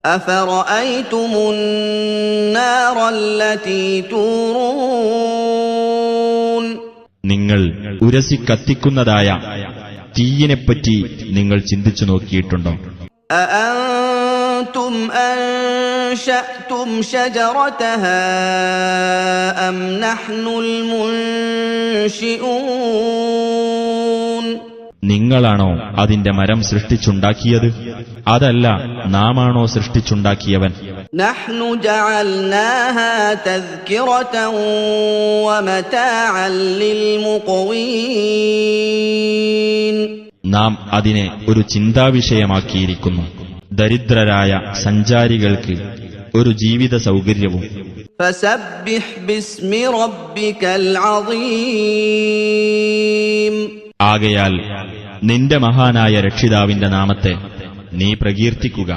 أفرأيتم النار التي تورون നിങ്ങൾ ഉരസി കത്തിക്കുന്നതായ തീയിനെപ്പറ്റി നിങ്ങൾ ചിന്തിച്ചു നോക്കിയിട്ടുണ്ടോ? أأنتم أنشأتم شجرتها أم نحن المنشئون നിങ്ങളാണോ അതിന്റെ മരം സൃഷ്ടിച്ചുണ്ടാക്കിയത്? അതല്ല, നാമാണോ സൃഷ്ടിച്ചുണ്ടാക്കിയവൻ? نحن جعلناها تذكرة ومتاعا للمقوين നാം അതിനെ ഒരു ചിന്താവിഷയമാക്കിയിരിക്കുന്നു, ദരിദ്രരായ സഞ്ചാരികൾക്ക് ഒരു ജീവിത സൗകര്യവും. فسبح باسم ربك العظيم ആകയാൽ നിന്റെ മഹാനായ രക്ഷിതാവിന്റെ നാമത്തെ നീ പ്രകീർത്തിക്കുക.